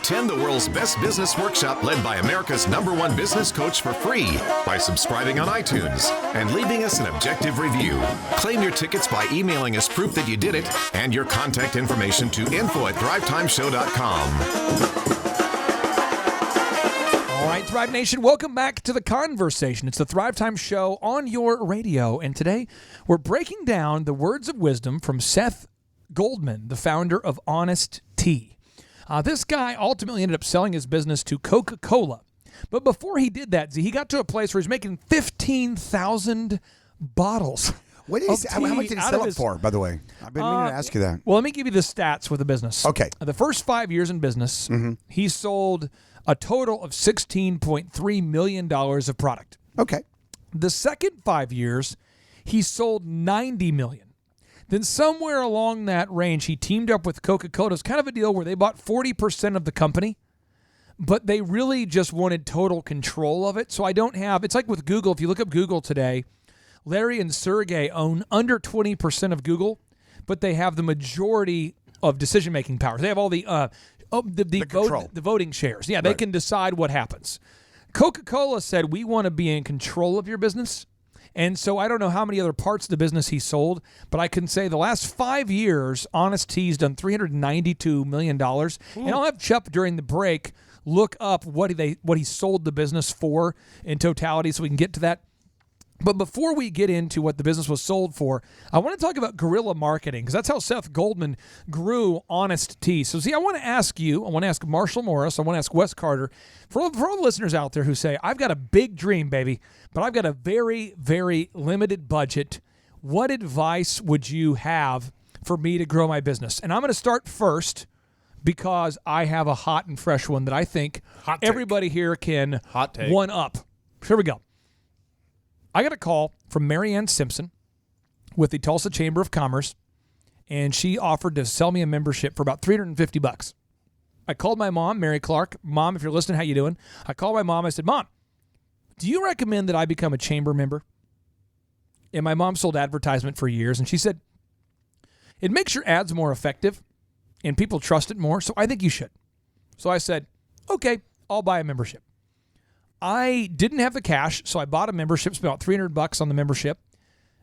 Attend the world's best business workshop led by America's #1 business coach for free by subscribing on iTunes and leaving us an objective review. Claim your tickets by emailing us proof that you did it and your contact information to info@thrivetimeshow.com. All right, Thrive Nation, welcome back to the conversation. It's the Thrivetime Show on your radio, and today we're breaking down the words of wisdom from Seth Goldman, the founder of Honest Tea. This guy ultimately ended up selling his business to Coca-Cola, but before he did that, he got to a place where he's making 15,000 bottles. What did he say? How much did he sell it for, by the way? I've been meaning to ask you that. Well, let me give you the stats with the business. Okay. The first 5 years in business, he sold a total of $16.3 million of product. Okay. The second 5 years, he sold $90 million. Then somewhere along that range, he teamed up with Coca-Cola. It's kind of a deal where they bought 40% of the company, but they really just wanted total control of it. So it's like with Google. If you look up Google today, Larry and Sergey own under 20% of Google, but they have the majority of decision-making powers. They have all the voting shares. Yeah, they can decide what happens. Coca-Cola said, we want to be in control of your business. And so I don't know how many other parts of the business he sold, but I can say the last 5 years, Honest Tea's done $392 million. Ooh. And I'll have Chup during the break look up what he sold the business for in totality so we can get to that. But before we get into what the business was sold for, I want to talk about guerrilla marketing, because that's how Seth Goldman grew Honest Tea. So, I want to ask you, I want to ask Marshall Morris, I want to ask Wes Carter, for all the listeners out there who say, I've got a big dream, baby, but I've got a very, very limited budget. What advice would you have for me to grow my business? And I'm going to start first because I have a hot and fresh one that I think everybody here can one up. Here we go. I got a call from Marianne Simpson with the Tulsa Chamber of Commerce, and she offered to sell me a membership for about $350. I called my mom, Mary Clark. Mom, if you're listening, how you doing? I called my mom. I said, Mom, do you recommend that I become a chamber member? And my mom sold advertisement for years, and she said, it makes your ads more effective, and people trust it more, so I think you should. So I said, okay, I'll buy a membership. I didn't have the cash, so I bought a membership. Spent about $300 on the membership.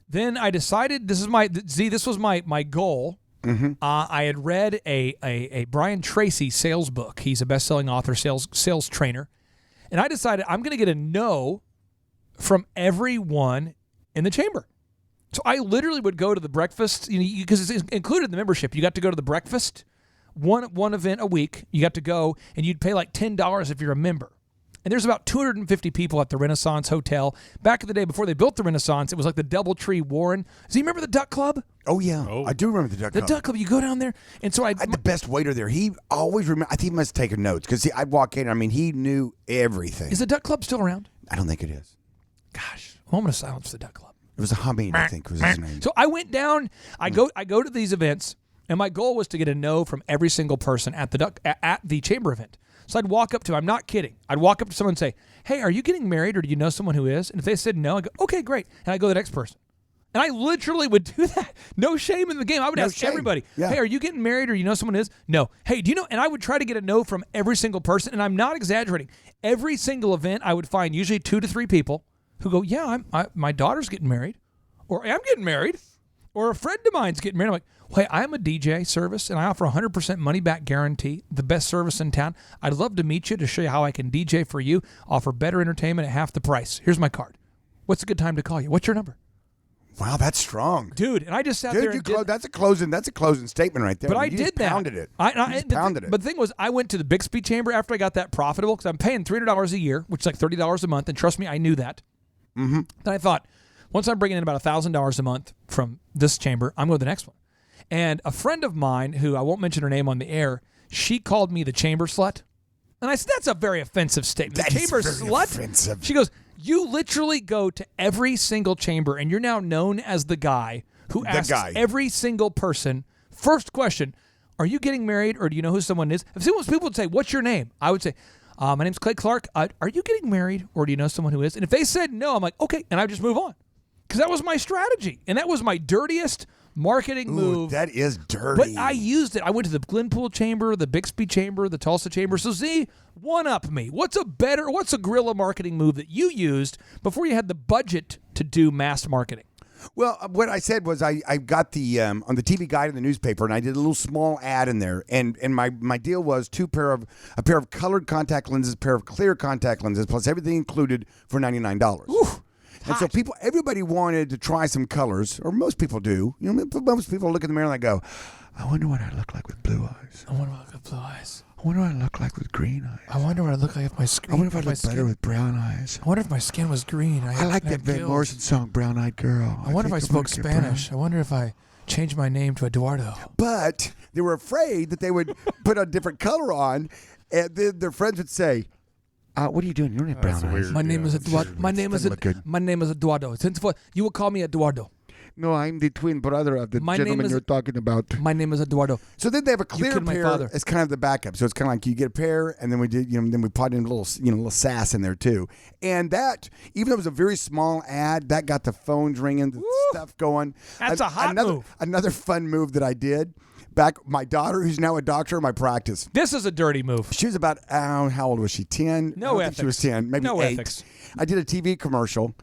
Then I decided this was my goal. Mm-hmm. I had read a Brian Tracy sales book. He's a best-selling author, sales trainer, and I decided I'm going to get a no from everyone in the chamber. So I literally would go to the breakfast, because it's included in the membership. You got to go to the breakfast, one event a week. You got to go, and you'd pay like $10 if you're a member. And there's about 250 people at the Renaissance Hotel. Back in the day, before they built the Renaissance, it was like the DoubleTree Warren. Do you remember the Duck Club? Oh, yeah. Oh. I do remember the Duck Club. The Duck Club, you go down there. And so I had the best waiter there. He always remember. I think he must have taken notes, because I'd walk in. I mean, he knew everything. Is the Duck Club still around? I don't think it is. Gosh, moment of silence for the Duck Club. It was a Hamid, I think, was his name. So I went down. I go to these events, and my goal was to get a no from every single person at the chamber event. So I'd walk up to, I'm not kidding, I'd walk up to someone and say, hey, are you getting married, or do you know someone who is? And if they said no, I'd go, okay, great. And I'd go to the next person. And I literally would do that. No shame in the game. I would ask everybody, hey, are you getting married, or you know someone who is? No. Hey, do you know? And I would try to get a no from every single person, and I'm not exaggerating. Every single event, I would find usually 2 to 3 people who go, yeah, my daughter's getting married, or I'm getting married, or a friend of mine's getting married. I'm like, hey, I'm a DJ service, and I offer 100% money-back guarantee, the best service in town. I'd love to meet you to show you how I can DJ for you, offer better entertainment at half the price. Here's my card. What's a good time to call you? What's your number? Wow, that's strong. Dude, and I just sat there and that's a closing statement right there. But I did that. Pounded it. Pounded it. But the thing was, I went to the Bixby Chamber after I got that profitable, because I'm paying $300 a year, which is like $30 a month, and trust me, I knew that. Mm-hmm. Then I thought, once I'm bringing in about $1,000 a month from this chamber, I'm going to the next one. And a friend of mine, who I won't mention her name on the air, she called me the chamber slut. And I said, that's a very offensive statement. That the chamber is very slut? Offensive. She goes, you literally go to every single chamber, and you're now known as the guy who asks every single person, first question, are you getting married, or do you know who someone is? If people would say, what's your name? I would say, my name's Clay Clark. Are you getting married, or do you know someone who is? And if they said no, I'm like, okay, and I just move on. Because that was my strategy, and that was my dirtiest, marketing move. That is dirty. But I used it. I went to the Glenpool Chamber, the Bixby Chamber, the Tulsa Chamber. So Z, one up me. What's a guerrilla marketing move that you used before you had the budget to do mass marketing? Well, what I said was I got the on the TV guide in the newspaper, and I did a little small ad in there, and my deal was a pair of colored contact lenses, a pair of clear contact lenses, plus everything included for $99. And so everybody wanted to try some colors, or most people do. You know, most people look in the mirror and they go, I wonder what I look like with blue eyes. I wonder what I look like with blue eyes. I wonder what I look like with green eyes. I wonder what I look like if my skin. I wonder if I look better with brown eyes. I wonder if my skin was green. I like that Van Morrison song, Brown Eyed Girl. I wonder if I spoke Spanish. I wonder if I changed my name to Eduardo. But they were afraid that they would put a different color on, and then their friends would say, what are you doing? You don't have brown eyes. My name is Eduardo. My name is Eduardo. You will call me Eduardo. No, I'm the twin brother of the gentleman you're talking about. My name is Eduardo. So then they have a clear pair as kind of the backup. So it's kind of like you get a pair, and then then we put in a little sass in there too. And that, even though it was a very small ad, that got the phones ringing, the stuff going. That's a hot move. Another fun move that I did. Back, my daughter, who's now a doctor in my practice. This is a dirty move. She was about, how old was she? 10? No ethics. Think she was 10, maybe 8. Ethics. I did a TV commercial.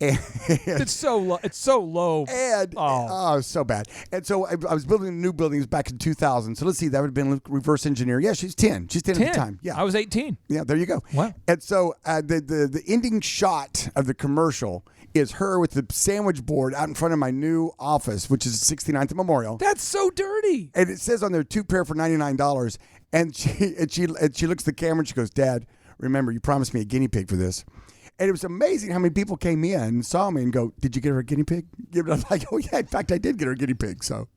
And it's so low. It's so low. And so bad. And so I was building new buildings back in 2000. So let's see, that would have been reverse engineer. Yeah, she's 10. She's 10 at the time. Yeah, I was 18. Yeah, there you go. Wow. And so the ending shot of the commercial is her with the sandwich board out in front of my new office, which is 69th Memorial. That's so dirty. And it says on there 2 pair for $99. And she looks at the camera and she goes, Dad, remember, you promised me a guinea pig for this. And it was amazing how many people came in and saw me and go, did you get her a guinea pig? And I'm like, oh, yeah, in fact, I did get her a guinea pig. So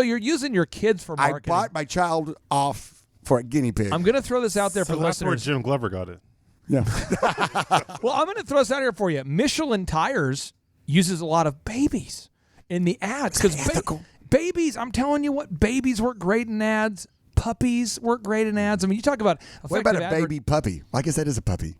you're using your kids for marketing. I bought my child off for a guinea pig. I'm going to throw this out there for listeners. That's where Jim Glover got it. Yeah. Well, I'm going to throw this out here for you. Michelin Tires uses a lot of babies in the ads. Because babies, I'm telling you what, babies work great in ads. Puppies work great in ads. I mean, you talk about what about a baby puppy? I guess that is a puppy.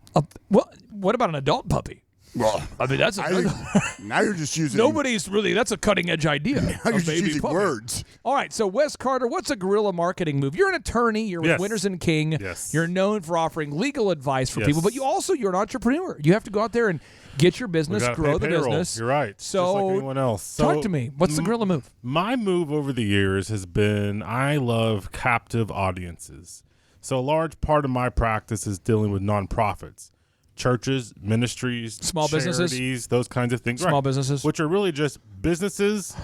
What about an adult puppy? Well, I mean, that's now you're just using. That's a cutting edge idea. Now you're just using words. All right, so Wes Carter, what's a guerrilla marketing move? You're an attorney. You're with Winters and King. Yes. You're known for offering legal advice for people, but you're an entrepreneur. You have to go out there and get your business, grow the business. You're right. So just like anyone else. Talk to me. What's the guerrilla move? My move over the years has been I love captive audiences. So a large part of my practice is dealing with nonprofits. Churches, ministries, small businesses, those kinds of things. Small businesses. Which are really just businesses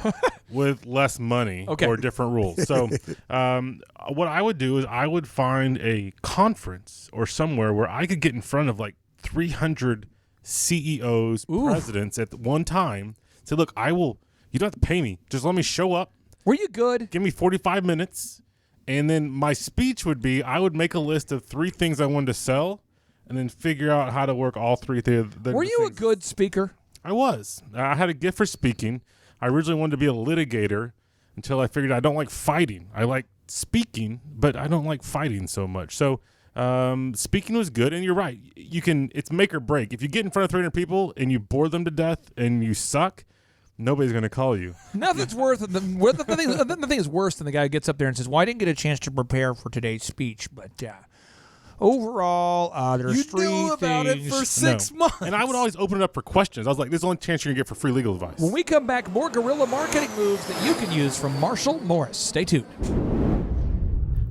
with less money or different rules. So what I would do is I would find a conference or somewhere where I could get in front of like 300 CEOs, presidents at one time. Say, look, you don't have to pay me. Just let me show up. Were you good? Give me 45 minutes. And then my speech would be, I would make a list of 3 things I wanted to sell. And then figure out how to work all 3 things. Were you a good speaker? I was. I had a gift for speaking. I originally wanted to be a litigator until I figured I don't like fighting. I like speaking, but I don't like fighting so much. So speaking was good, and you're right. It's make or break. If you get in front of 300 people and you bore them to death and you suck, nobody's going to call you. Nothing's worth the thing is worse than the guy who gets up there and says, well, I didn't get a chance to prepare for today's speech, but overall, there's 3 things. You knew about it for 6 months. And I would always open it up for questions. I was like, this is the only chance you're going to get for free legal advice. When we come back, more guerrilla marketing moves that you can use from Marshall Morris. Stay tuned.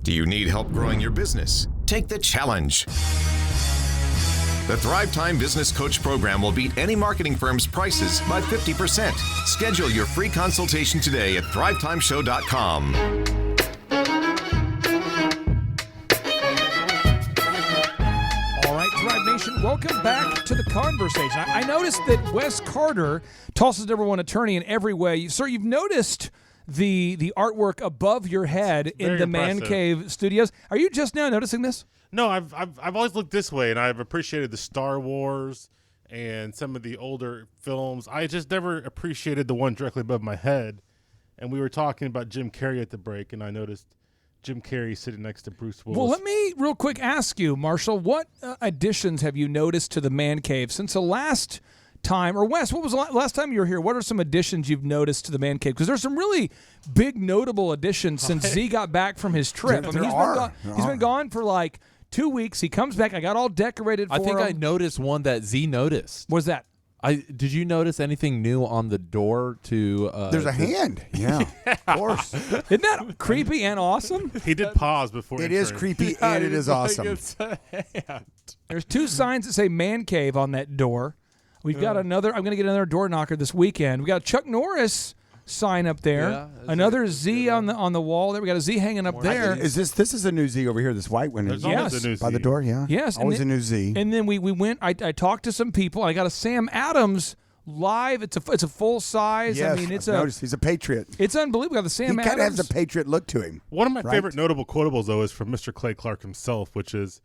Do you need help growing your business? Take the challenge. The Thrivetime Business Coach program will beat any marketing firm's prices by 50%. Schedule your free consultation today at thrivetimeshow.com. Thrive Nation, welcome back to the conversation. I noticed that Wes Carter, Tulsa's #1 attorney in every way. Sir, you've noticed the artwork above your head in the Man Cave Studios. Are you just now noticing this? No, I've always looked this way, and I've appreciated the Star Wars and some of the older films. I just never appreciated the one directly above my head. And we were talking about Jim Carrey at the break, and I noticed Jim Carrey sitting next to Bruce Willis. Well, let me real quick ask you, Marshall, what additions have you noticed to the Man Cave since the last time, or Wes, what was the last time you were here? What are some additions you've noticed to the man cave? Because there's some really big notable additions since Z got back from his trip. I mean, he's been gone for like 2 weeks. He comes back. I got all decorated for him. I think I noticed one that Z noticed. What's that? Did you notice anything new on the door to... There's a hand. Yeah, of course. Isn't that creepy and awesome? He did pause before It is entering. creepy and it is awesome. It's a hand. There's 2 signs that say man cave on that door. We've got another. I'm going to get another door knocker this weekend. We got a Chuck Norris sign up there. Yeah, another Z on the wall there. We got a Z hanging up there. Is this is a new Z over here? This white one. There's Yes. always a new By the Z. door. Yeah. Yes, and Always then- a new Z. And then we went. I talked to some people. I got a Sam Adams live. It's a full size. Yes, I mean, it's I've noticed. He's a patriot. it's unbelievable. We got the Sam He kind of Adams. has a patriot look to him. One of my Right. favorite notable quotables, though, is from Mr. Clay Clark himself, which is,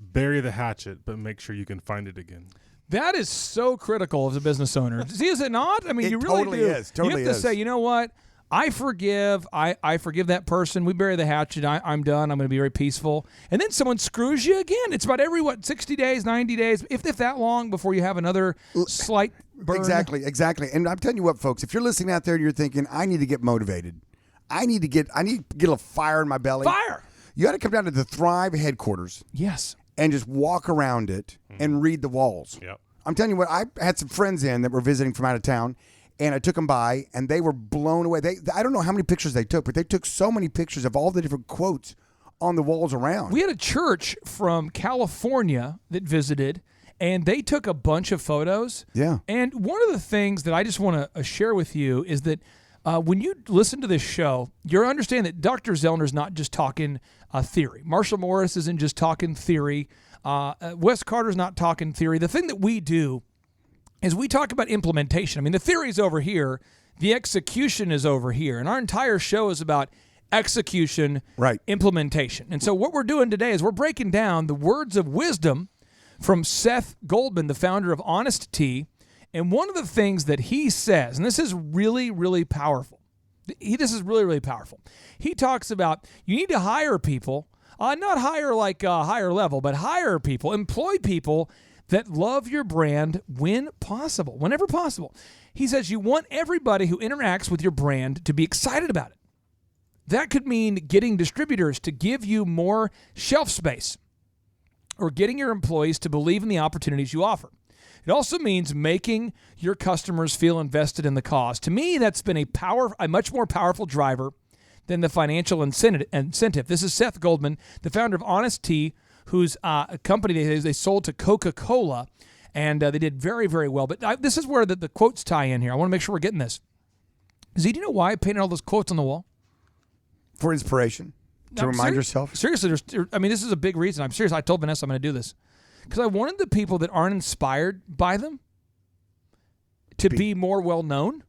bury the hatchet, but make sure you can find it again. That is so critical as a business owner. See, is it not? I mean, It you really totally do. is. Totally you have to is. say, you know what? I forgive. I forgive that person. We bury the hatchet. I'm done. I'm going to be very peaceful. And then someone screws you again. It's about every 60 days, 90 days, if that long before you have another slight burn. Exactly. And I'm telling you what, folks. If you're listening out there and you're thinking, I need to get motivated, I need to get a little fire in my belly. Fire. You got to come down to the Thrive headquarters Yes. and just walk around it and read the walls. Yep. I'm telling you what, I had some friends in that were visiting from out of town, and I took them by, and they were blown away. I don't know how many pictures they took, but they took so many pictures of all the different quotes on the walls around. We had a church from California that visited, and they took a bunch of photos. Yeah. And one of the things that I just want to share with you is that when you listen to this show, you're understanding that Dr. Zellner's not just talking theory. Marshall Morris isn't just talking theory. Wes Carter's not talking theory. The thing that we do is we talk about implementation. I mean, the theory's over here. The execution is over here. And our entire show is about execution, Right. implementation. And so what we're doing today is we're breaking down the words of wisdom from Seth Goldman, the founder of Honest Tea. And one of the things that he says, and this is really, really powerful. This is really, really powerful. He talks about you need to hire people, not hire like a higher level, but hire people, employ people that love your brand when possible, whenever possible. He says you want everybody who interacts with your brand to be excited about it. That could mean getting distributors to give you more shelf space or getting your employees to believe in the opportunities you offer. It also means making your customers feel invested in the cause. To me, that's been a much more powerful driver than the financial incentive. This is Seth Goldman, the founder of Honest Tea, whose a company they sold to Coca-Cola, and they did very, very well. But this is where the quotes tie in here. I want to make sure we're getting this. Z, do you know why I painted all those quotes on the wall? For inspiration. To I'm remind serious. yourself. Seriously, this is a big reason. I'm serious. I told Vanessa I'm going to do this because I wanted the people that aren't inspired by them to be more well known,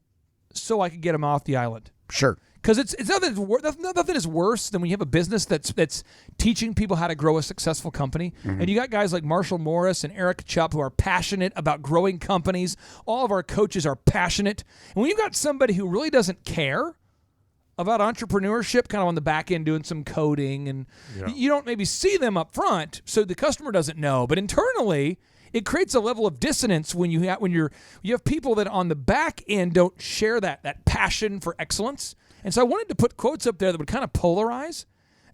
so I could get them off the island. Sure. Because it's nothing is worse than when you have a business that's teaching people how to grow a successful company, and you got guys like Marshall Morris and Eric Chupp who are passionate about growing companies. All of our coaches are passionate, and when you got somebody who really doesn't care about entrepreneurship, kind of on the back end doing some coding, and you don't maybe see them up front, so the customer doesn't know. But internally, it creates a level of dissonance when you have people that on the back end don't share that passion for excellence. And so I wanted to put quotes up there that would kind of polarize,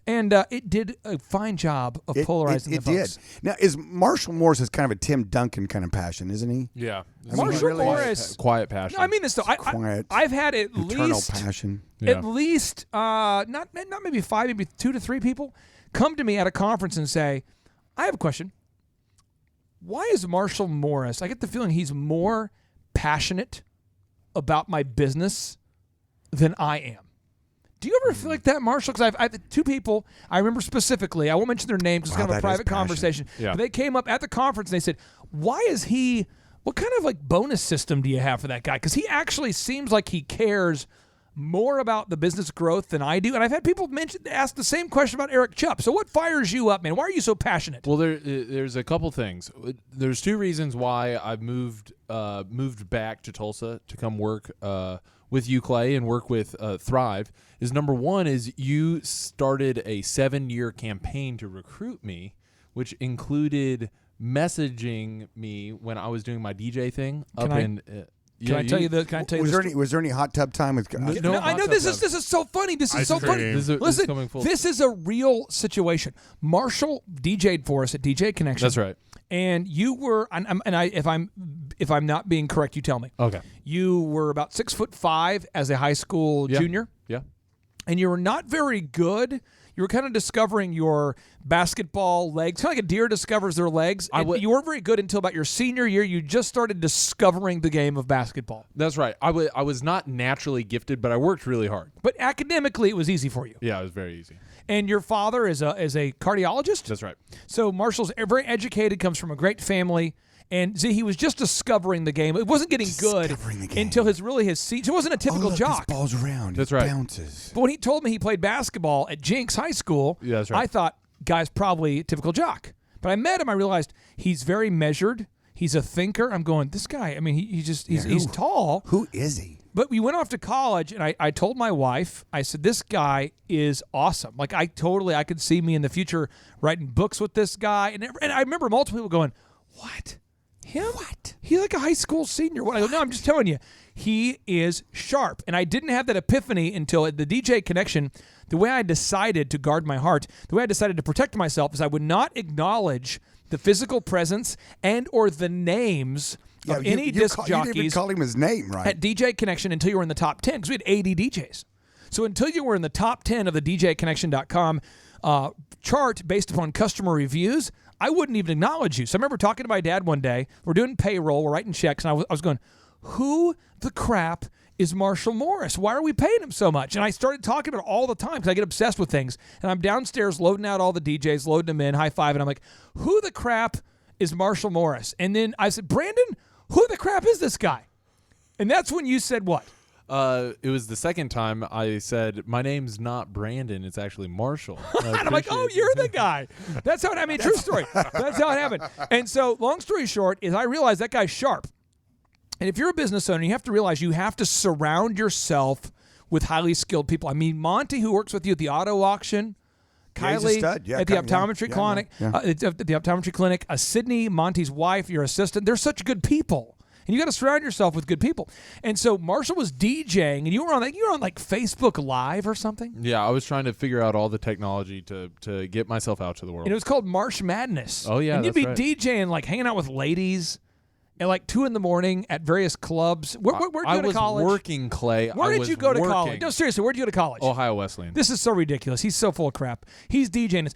and it did a fine job of polarizing the folks. It did. Now, is Marshall Morris is kind of a Tim Duncan kind of passion, isn't he? Yeah. Marshall really- Morris. Quiet passion. No, I mean this though. Quiet, I've had at eternal least passion. at least not maybe 5, maybe 2 to 3 people come to me at a conference and say, "I have a question. Why is Marshall Morris? I get the feeling he's more passionate about my business than I am." Do you ever feel like that, Marshall? Because I've 2 people I remember specifically. I won't mention their names because it's kind of a that is private passion. conversation. Yeah. But they came up at the conference and they said, "Why is he? What kind of like bonus system do you have for that guy? Because he actually seems like he cares more about the business growth than I do." And I've had people ask the same question about Eric Chupp. So what fires you up, man? Why are you so passionate? Well, there's a couple things. There's 2 reasons why I've moved back to Tulsa to come work with you, Clay, and work with Thrive. Is number one is you started a 7-year campaign to recruit me, which included messaging me when I was doing my DJ thing Can I tell you the? Was there any hot tub time with? No, I know this is so funny. This is so funny. Listen, this is a real situation. Marshall DJ'd for us at DJ Connection. That's right. And you were, if I'm not being correct, you tell me. Okay. You were about 6'5" as a high school junior. Yeah. And you were not very good. You were kind of discovering your basketball legs, kind of like a deer discovers their legs. You weren't very good until about your senior year. You just started discovering the game of basketball. That's right. I was not naturally gifted, but I worked really hard. But academically, it was easy for you. Yeah, it was very easy. And your father is a cardiologist? That's right. So Marshall's very educated, comes from a great family. And see, he was just discovering the game. It wasn't getting good until his seat. It wasn't a typical jock. This ball's around. That's it right. Bounces. But when he told me he played basketball at Jinx High School, that's right. I thought, guy's probably a typical jock. But I met him. I realized he's very measured. He's a thinker. I'm going, this guy. I mean, he's tall. Who is he? But we went off to college, and I told my wife, I said, this guy is awesome. Like, I could see me in the future writing books with this guy. And I remember multiple people going, what? Him? What? He's like a high school senior. What? I go, no, I'm just telling you. He is sharp. And I didn't have that epiphany until at the DJ Connection. The way I decided to guard my heart, the way I decided to protect myself is I would not acknowledge the physical presence and or the names of any disc jockeys. You didn't even call him his name, right? At DJ Connection until you were in the top 10, because we had 80 DJs. So until you were in the top 10 of the DJConnection.com chart based upon customer reviews, I wouldn't even acknowledge you. So I remember talking to my dad one day. We're doing payroll. We're writing checks. And I was going, who the crap is Marshall Morris? Why are we paying him so much? And I started talking about it all the time because I get obsessed with things. And I'm downstairs loading out all the DJs, loading them in, high five. And I'm like, who the crap is Marshall Morris? And then I said, Brandon, who the crap is this guy? And that's when you said what? It was the second time I said, my name's not Brandon, it's actually Marshall. And I'm like, oh, you're the guy. That's how it happened. True story. That's how it happened. And so long story short is I realized that guy's sharp. And if you're a business owner, you have to realize you have to surround yourself with highly skilled people. I mean, Monty, who works with you at the auto auction, Kylie at the optometry clinic, at the optometry clinic, Sydney, Monty's wife, your assistant. They're such good people. And you got to surround yourself with good people. And so Marshall was DJing, and you were on like Facebook Live or something. Yeah, I was trying to figure out all the technology to get myself out to the world. And it was called Marsh Madness. Oh yeah, and you'd be DJing, like hanging out with ladies at like 2 a.m. at various clubs. Where'd you go to college? I was working, Clay. Where did you go to college? No, seriously, where'd you go to college? Ohio Wesleyan. This is so ridiculous. He's so full of crap. He's DJing.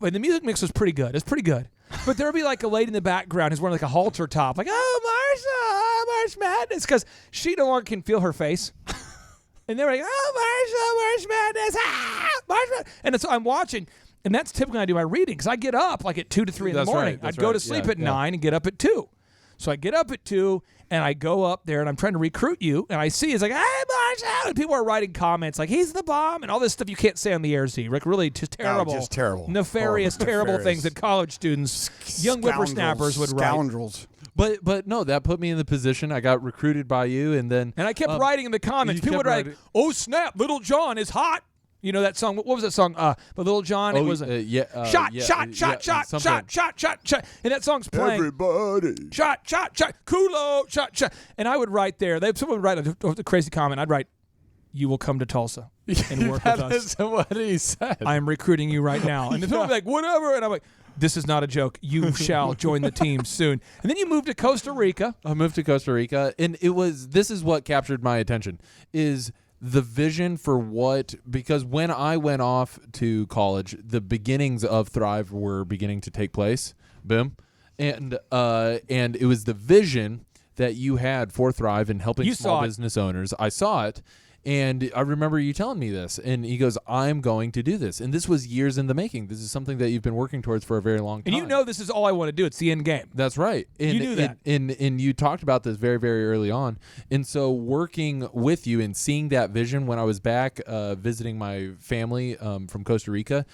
And the music mix was pretty good. It's pretty good. But there'd be like a lady in the background who's wearing like a halter top, like, oh, Marsh Madness, because she no longer can feel her face. And they're like, oh, Marsh Madness, Marsh Madness. And so I'm watching, and that's typically when I do my reading, because I get up like at 2 to 3 in the morning. I'd go to sleep at 9 and get up at 2. So I get up at 2, and I go up there, and I'm trying to recruit you, and I see it's like, hey, Marshall, and people are writing comments like, he's the bomb, and all this stuff you can't say on the air, Z. Rick, really just terrible. Just terrible. Nefarious, terrible things that college students, young whippersnappers would write. Scoundrels. But no, that put me in the position. I got recruited by you, and I kept writing in the comments. People would write, oh, snap, Little John is hot. You know that song? What was that song? But Little John, it was shot. And that song's playing. Everybody. Shot, Kulo, shot. And I would write there. Someone would write a crazy comment. I'd write, you will come to Tulsa and work with us. That's what he said. I am recruiting you right now. And the people would be like, whatever. And I'm like, this is not a joke. You shall join the team soon. And then you moved to Costa Rica. I moved to Costa Rica. And this is what captured my attention, is the vision for because when I went off to college, the beginnings of Thrive were beginning to take place. Boom. And it was the vision that you had for Thrive and helping small business owners. I saw it. And I remember you telling me this, and he goes, I'm going to do this. And this was years in the making. This is something that you've been working towards for a very long time. And you know this is all I want to do. It's the end game. That's right. And, you knew that. And you talked about this very, very early on. And so working with you and seeing that vision when I was back visiting my family from Costa Rica,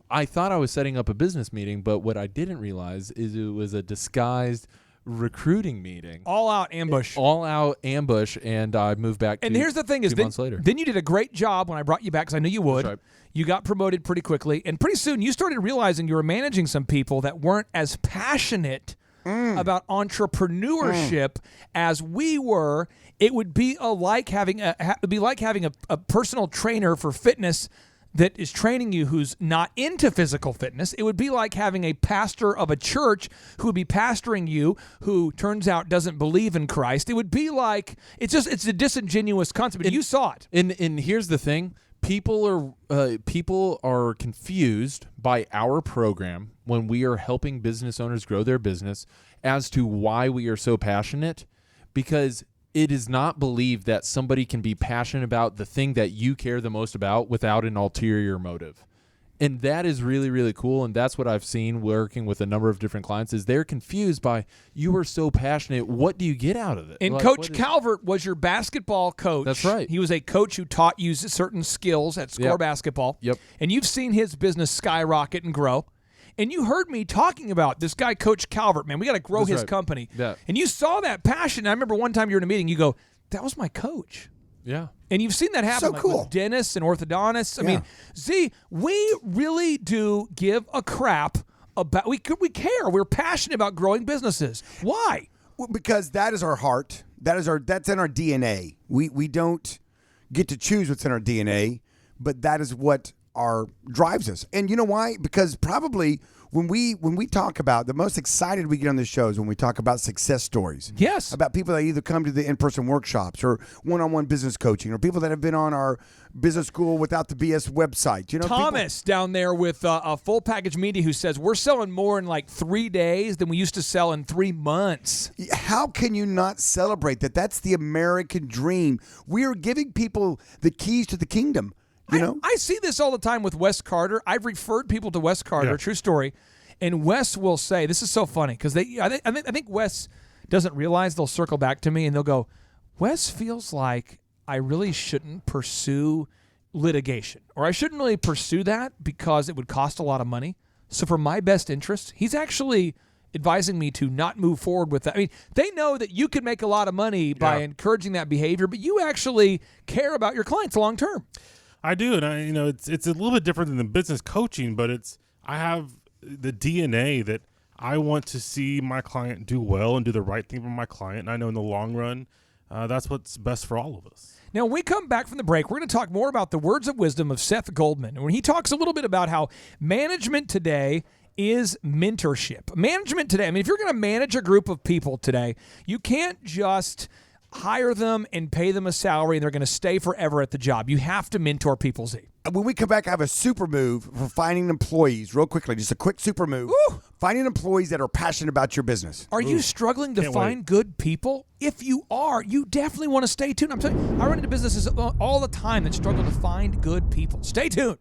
I thought I was setting up a business meeting, but what I didn't realize is it was a disguised recruiting meeting. All out ambush. All out ambush, and I moved back. And here's the thing: is 2 then, months later. then you did a great job when I brought you back because I knew you would. That's right. You got promoted pretty quickly, and pretty soon you started realizing you were managing some people that weren't as passionate about entrepreneurship as we were. It would be like having a personal trainer for fitness that is training you who's not into physical fitness. It would be like having a pastor of a church who would be pastoring you who turns out doesn't believe in Christ. It would be like it's a disingenuous concept. But you saw it. And here's the thing. People are confused by our program when we are helping business owners grow their business as to why we are so passionate, because it is not believed that somebody can be passionate about the thing that you care the most about without an ulterior motive. And that is really, really cool. And that's what I've seen working with a number of different clients is they're confused by, you are so passionate. What do you get out of it? And Coach Calvert was your basketball coach. That's right. He was a coach who taught you certain skills at score basketball. Yep. And you've seen his business skyrocket and grow. And you heard me talking about this guy, Coach Calvert, man. We got to grow his company. Yeah. And you saw that passion. I remember one time you were in a meeting, you go, that was my coach. Yeah. And you've seen that happen So cool. with dentists and orthodontists. I mean, Z, we really do give a crap about, we care. We're passionate about growing businesses. Why? Well, because that is our heart. That's in our DNA. We don't get to choose what's in our DNA, but that is what drives us. And you know why? Because probably when we talk about, the most excited we get on the show is when we talk about success stories. Yes. About people that either come to the in-person workshops or one-on-one business coaching, or people that have been on our business school without the BS website. You know, Thomas down there with a full package media who says we're selling more in like 3 days than we used to sell in 3 months. How can you not celebrate that? That's the American dream. We are giving people the keys to the kingdom. You know? I see this all the time with Wes Carter. I've referred people to Wes Carter, true story, and Wes will say, this is so funny, because I think Wes doesn't realize they'll circle back to me and they'll go, Wes feels like I really shouldn't pursue litigation, or I shouldn't really pursue that because it would cost a lot of money. So for my best interest, he's actually advising me to not move forward with that. I mean, they know that you can make a lot of money by encouraging that behavior, but you actually care about your clients long term. I do, and it's a little bit different than the business coaching, but I have the DNA that I want to see my client do well and do the right thing for my client. And I know in the long run, that's what's best for all of us. Now, when we come back from the break, we're going to talk more about the words of wisdom of Seth Goldman. And when he talks a little bit about how management today is mentorship. Management today, I mean, if you're going to manage a group of people today, you can't just hire them and pay them a salary and they're going to stay forever at the job. You have to mentor people, Z. When we come back, I have a super move for finding employees. Real quickly, just a quick super move. Ooh. Finding employees that are passionate about your business. Are you struggling to find good people? If you are, you definitely want to stay tuned. I'm telling you, I run into businesses all the time that struggle to find good people. Stay tuned.